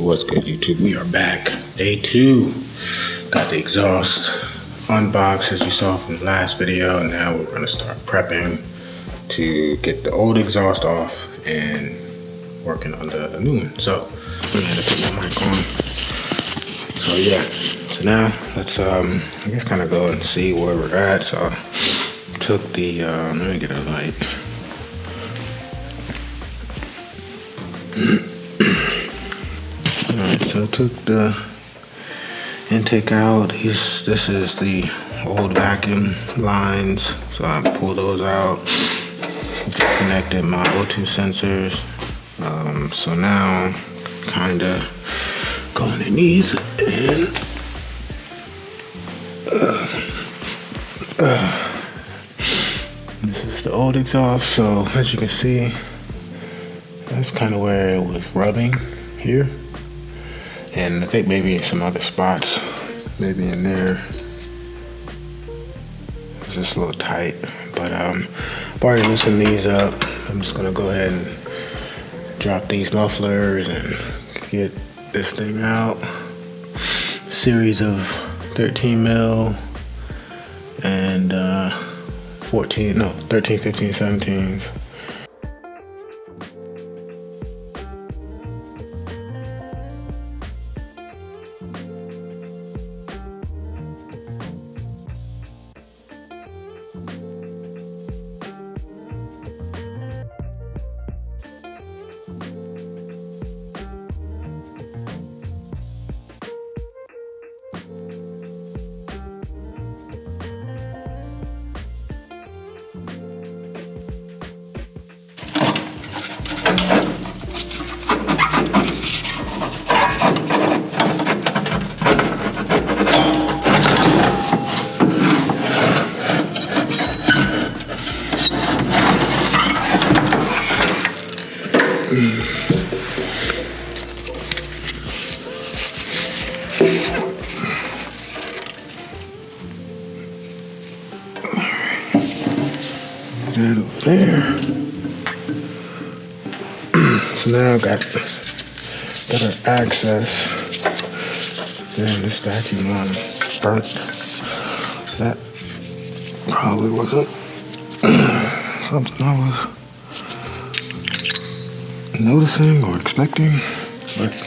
What's good, YouTube? We are back. Day 2. Got the exhaust unboxed as you saw from the last video. Now we're going to start prepping to get the old exhaust off and working on the new one. So I'm going to put my mic on. So yeah, so now let's I guess kind of go and see where we're at. So I took the let me get a light. Alright, so I took the intake out. This is the old vacuum lines, so I pulled those out, disconnected my O2 sensors. So now kind of go underneath and this is the old exhaust. So as you can see, that's kind of where it was rubbing here, and I think maybe in some other spots, maybe in there. It's just a little tight, but I've already loosened these up. I'm just gonna go ahead and drop these mufflers and get this thing out. Series of 13 mil and 13, 15, 17s. That over there. So now I got better access. Damn, this vacuum line burnt. That probably wasn't something I was noticing or expecting, but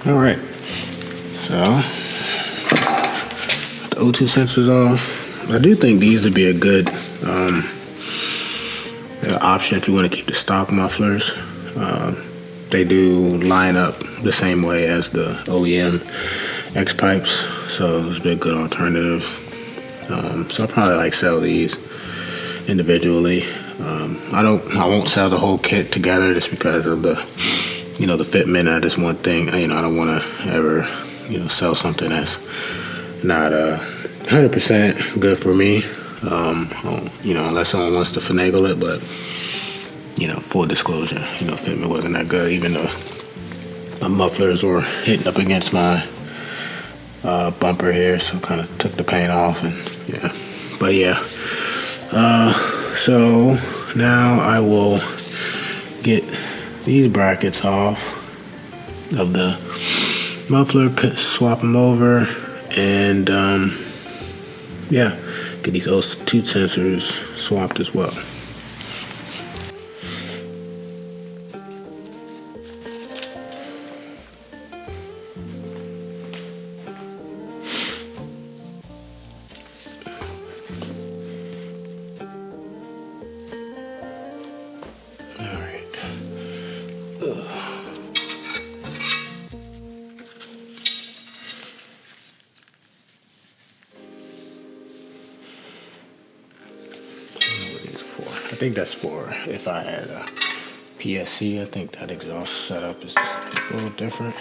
All right, so the O2 sensors off. I do think these would be a good option if you want to keep the stock mufflers. They do line up the same way as the OEM&x pipes, so this would be a good alternative. So I'll probably sell these individually. I won't sell the whole kit together just because of the the fitment. I just one thing, I don't want to ever sell something that's not 100% good for me. Unless someone wants to finagle it, but full disclosure, fitment wasn't that good, even though my mufflers were hitting up against my bumper here, so kind of took the paint off, and so now I will get these brackets off of the muffler, swap them over, and get these O2 sensors swapped as well. I think that's for if I had a PSC. I think that exhaust setup is a little different.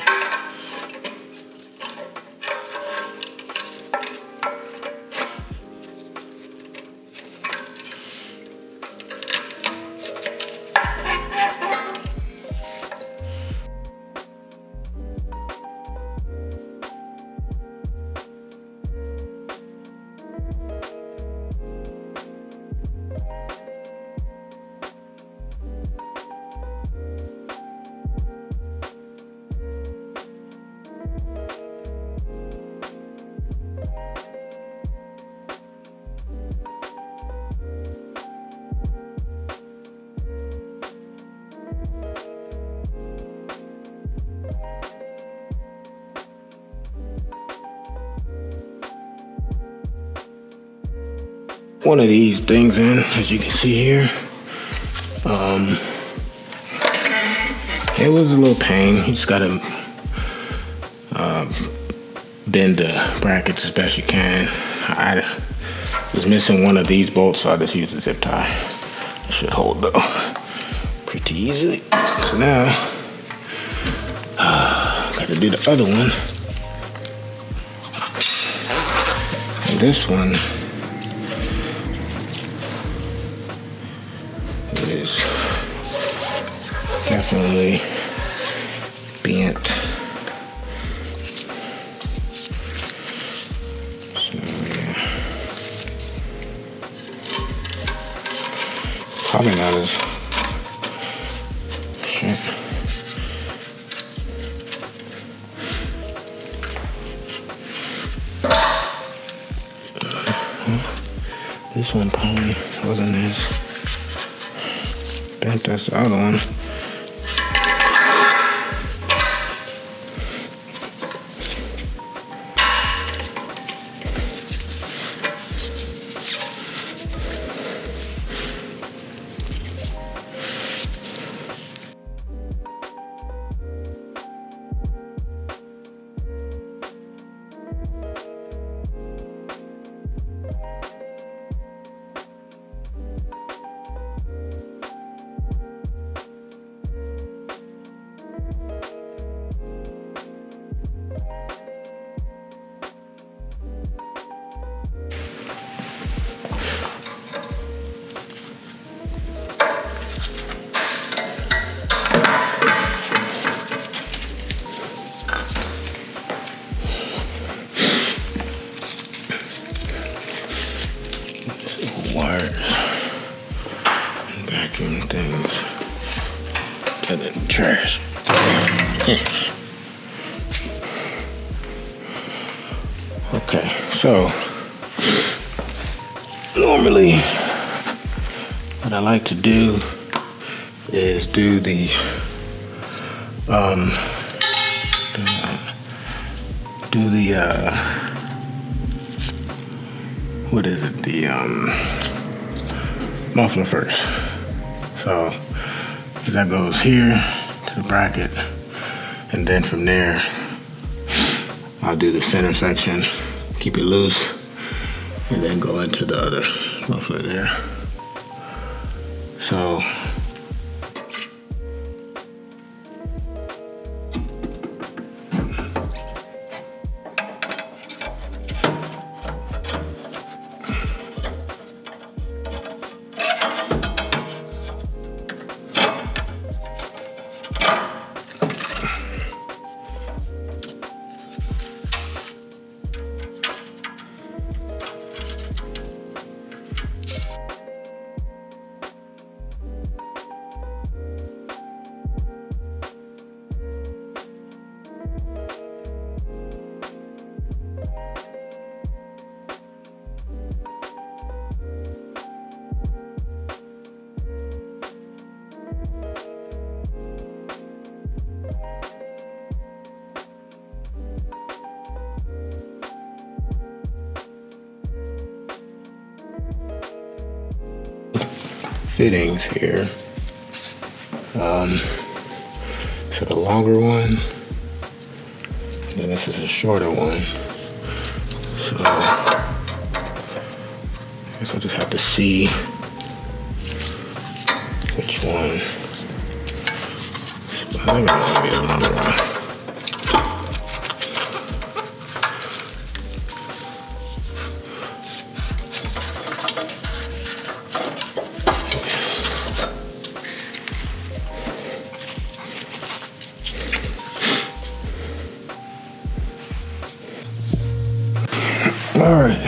One of these things in, as you can see here. It was a little pain. You just gotta bend the brackets as best you can. I was missing one of these bolts, so I just used a zip tie. It should hold though pretty easily. So now, gotta do the other one. And this one is definitely bent. So yeah, probably not as shit. This one probably wasn't as bent as the other one. And then trash. Okay, so normally what I like to do is do the what is it? The muffler first. So that goes here to the bracket, and then from there I'll do the center section, keep it loose, and then go into the other muffler there. So fittings here. So the longer one, and then this is a shorter one. So I guess I'll just have to see which one. I think I might be able to remember. All right,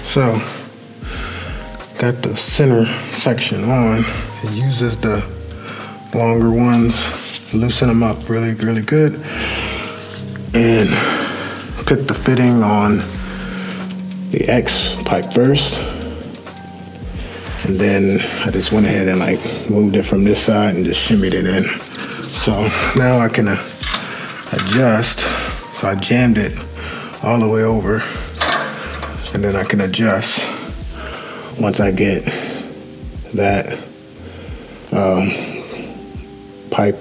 so got the center section on. It uses the longer ones, loosen them up really, really good, and put the fitting on the X pipe first. And then I just went ahead and like moved it from this side and just shimmied it in. So now I can adjust. So I jammed it all the way over, and then I can adjust once I get that pipe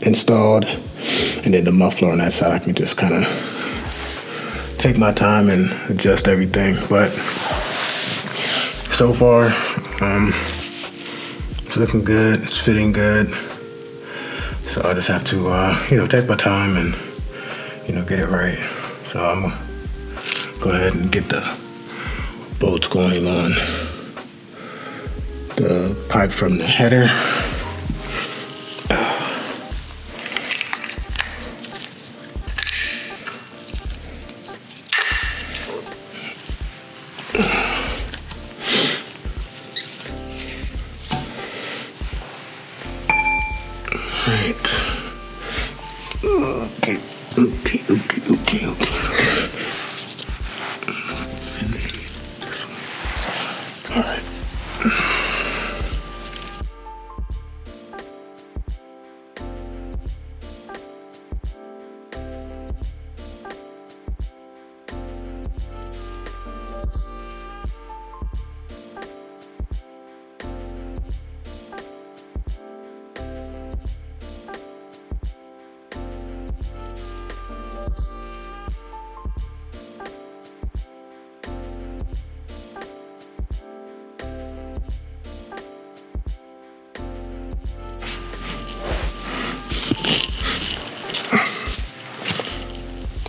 installed, and then the muffler on that side, I can just kind of take my time and adjust everything. But so far, it's looking good, it's fitting good. So I just have to, take my time and, get it right. So I'm gonna go ahead and get the bolts going on the pipe from the header. Right. Okay. All right.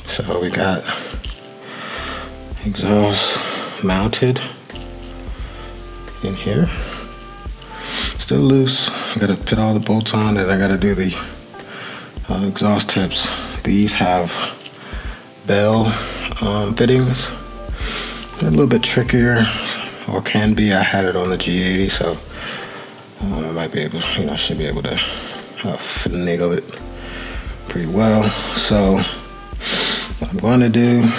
So we got exhaust mounted in here. Still loose. I gotta put all the bolts on, and I gotta do the exhaust tips. These have bell fittings. They're a little bit trickier, or can be. I had it on the G80, so I might be able, I should be able to finagle it pretty well. So what I'm going to do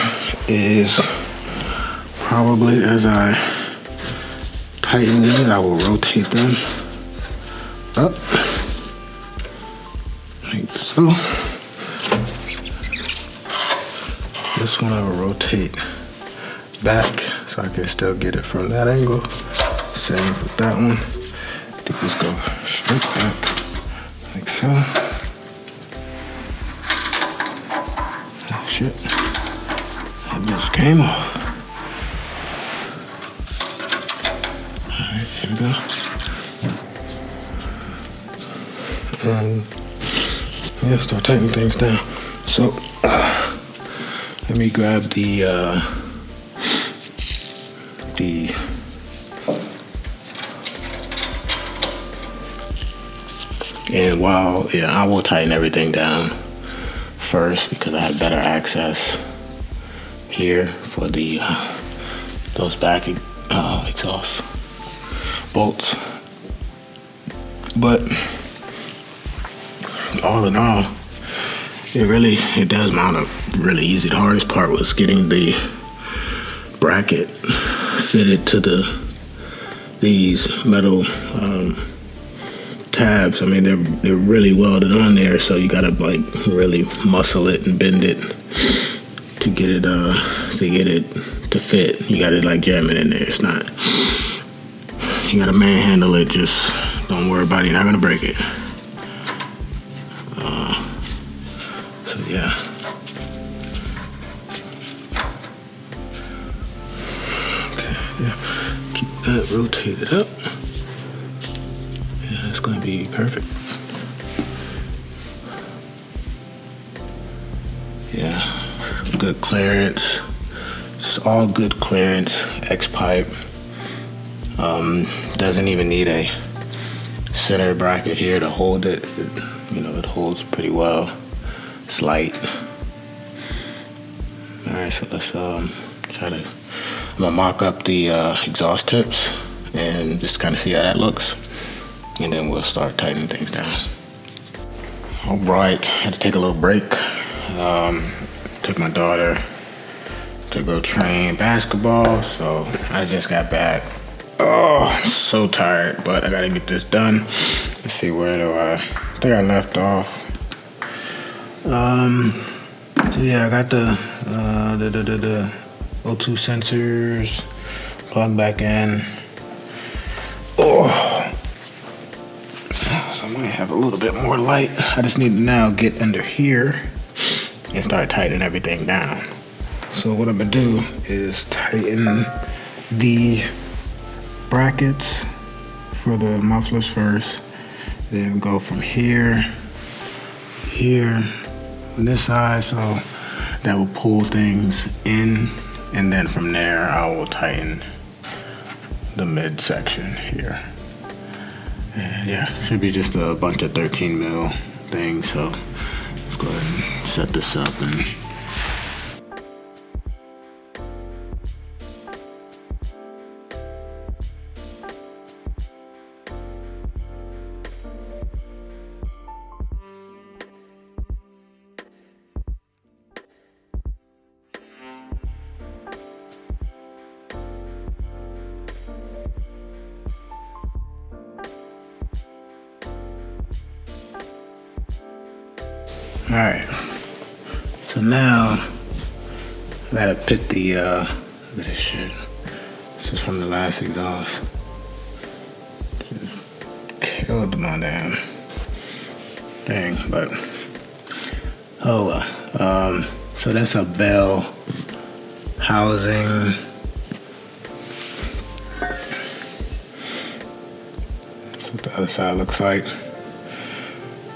is probably as I tighten it, I will rotate them up like so. This one I will rotate back so I can still get it from that angle. Same with that one. They just go straight back like so. Oh shit, that just came off. Alright, here we go. And yeah, start tightening things down. So let me grab the and while I will tighten everything down first because I have better access here for the those back exhaust bolts. But all in all, it does mount up really easy. The hardest part was getting the bracket fitted to these metal tabs. I mean, they're really welded on there, so you gotta like really muscle it and bend it to get it to fit. You gotta like jam it in there. It's not. You gotta manhandle it. Just don't worry about it. You're not gonna break it. So yeah. Okay. Yeah. Keep that rotated up. Yeah, it's gonna be perfect. Yeah. Good clearance. It's just all good clearance. X pipe. Doesn't even need a center bracket here to hold it. It holds pretty well. It's light. All right, so let's I'm gonna mock up the exhaust tips and just kind of see how that looks, and then we'll start tightening things down. All right, had to take a little break. Took my daughter to go train basketball, so I just got back. Oh, I'm so tired, but I gotta get this done. Let's see, where do I think I left off. So yeah, I got the O2 sensors plugged back in. Oh, so I might have a little bit more light. I just need to now get under here and start tightening everything down. So what I'm gonna do is tighten the brackets for the mufflers first, then go from here on this side, so that will pull things in, and then from there I will tighten the mid section here. And yeah, should be just a bunch of 13 mil things. So let's go ahead and set this up and all right, so now I gotta pit the look at this shit. This is from the last exhaust. Just killed my damn thing, but oh well. So that's a bell housing. That's what the other side looks like.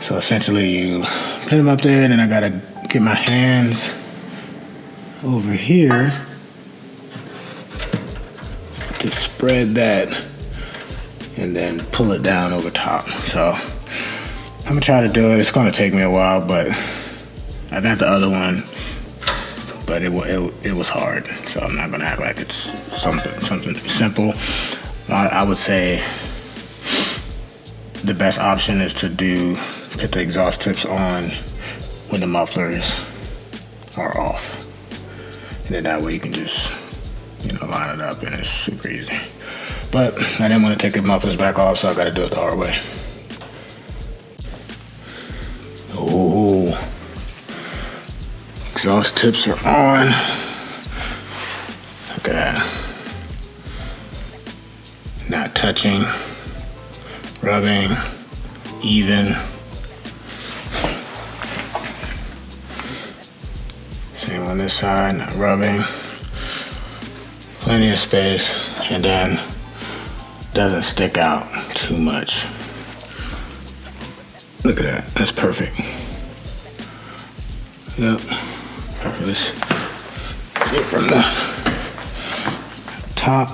So essentially you put them up there, and then I gotta get my hands over here to spread that and then pull it down over top. So I'm gonna try to do it. It's gonna take me a while, but I got the other one, but it was hard. So I'm not gonna act like it's something simple. I would say the best option is to put the exhaust tips on when the mufflers are off. And then that way you can just, line it up and it's super easy. But I didn't want to take the mufflers back off, so I got to do it the hard way. Oh, exhaust tips are on. Look at that. Not touching, rubbing, even. Same on this side, not rubbing. Plenty of space, and then doesn't stick out too much. Look at that, that's perfect. Yep, perfect. Let's see it from the top.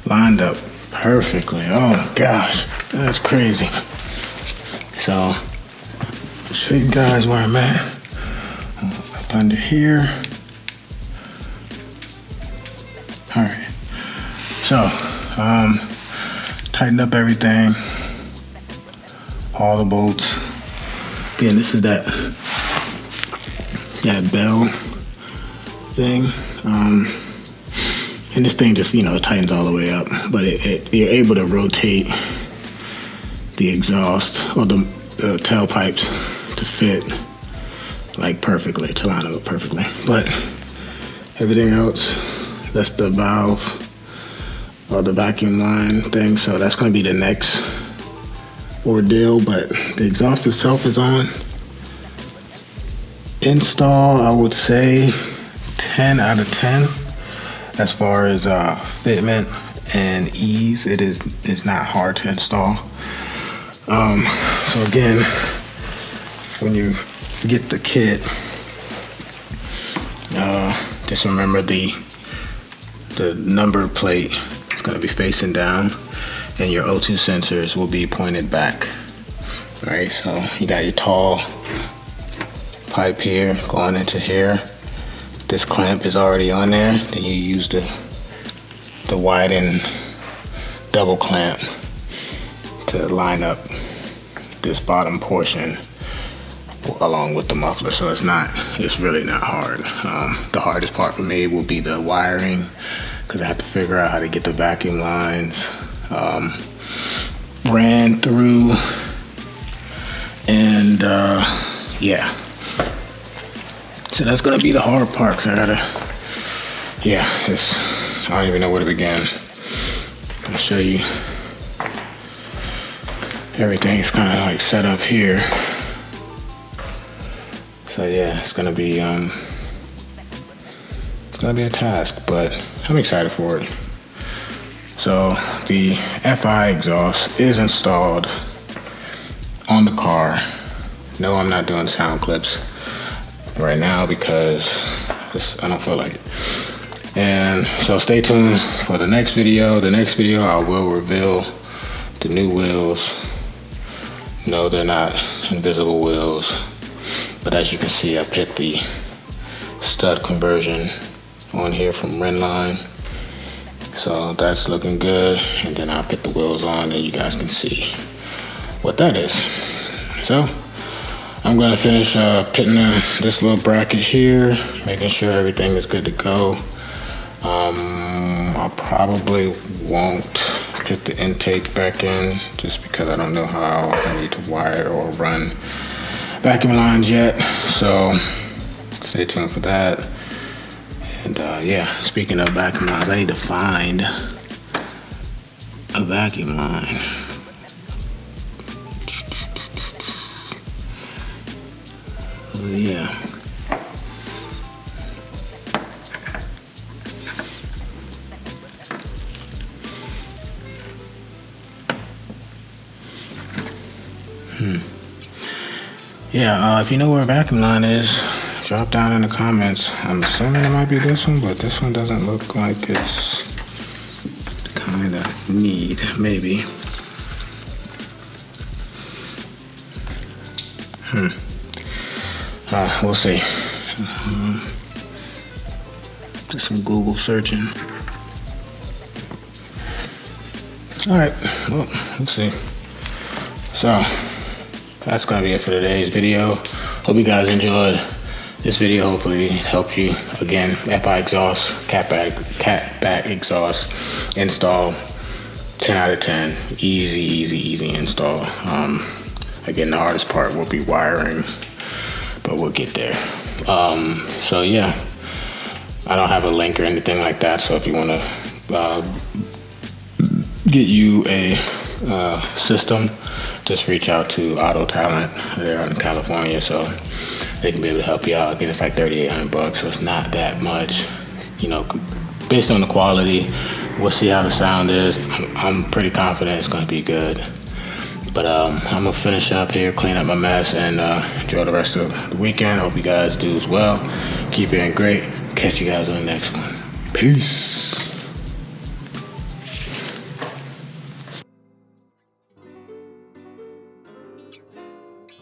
Lined up perfectly. Oh my gosh, that's crazy. So, I'll show you guys where I'm at. Up under here. All right. So, tightened up everything. All the bolts. Again, this is that bell thing. And this thing just, it tightens all the way up, but you're able to rotate the exhaust or the tailpipes to fit like perfectly, to line up perfectly. But everything else, that's the valve or the vacuum line thing. So that's going to be the next ordeal, but the exhaust itself is on. Install, I would say 10 out of 10. As far as fitment and ease, it's not hard to install. So again, when you get the kit, just remember the number plate is going to be facing down, and your O2 sensors will be pointed back. Right, so you got your tall pipe here going into here. This clamp is already on there. Then you use the widen double clamp to line up this bottom portion along with the muffler. So it's really not hard. The hardest part for me will be the wiring, because I have to figure out how to get the vacuum lines ran through, and yeah. So that's gonna be the hard part, cause I don't even know where to begin. I'll show you. Everything's kind of like set up here. So yeah, it's gonna be a task, but I'm excited for it. So the FI exhaust is installed on the car. No, I'm not doing sound clips right now because I don't feel like it. And so stay tuned for the next video. The next video I will reveal the new wheels. No, they're not invisible wheels, but as you can see, I put the stud conversion on here from Renline. So that's looking good, and then I'll put the wheels on and you guys can see what that is. So I'm gonna finish putting this little bracket here, making sure everything is good to go. I probably won't put the intake back in just because I don't know how I need to wire or run vacuum lines yet. So stay tuned for that. And yeah, speaking of vacuum lines, I need to find a vacuum line. Yeah. Yeah, if you know where a vacuum line is, drop down in the comments. I'm assuming it might be this one, but this one doesn't look like it's the kind I need. Maybe. We'll see. Do some Google searching. All right, well, let's see. So that's gonna be it for today's video. Hope you guys enjoyed this video. Hopefully it helped you. Again, FI exhaust, catback exhaust install, 10 out of 10. Easy install. Again, the hardest part will be wiring, but we'll get there. So yeah, I don't have a link or anything like that. So if you want to get you a system, just reach out to Auto Talent. They're in California, so they can be able to help you out. Again, it's like $3,800, so it's not that much. You know, based on the quality, we'll see how the sound is. I'm pretty confident it's going to be good. But I'm gonna finish up here, clean up my mess, and enjoy the rest of the weekend. Hope you guys do as well. Keep it great. Catch you guys on the next one. Peace.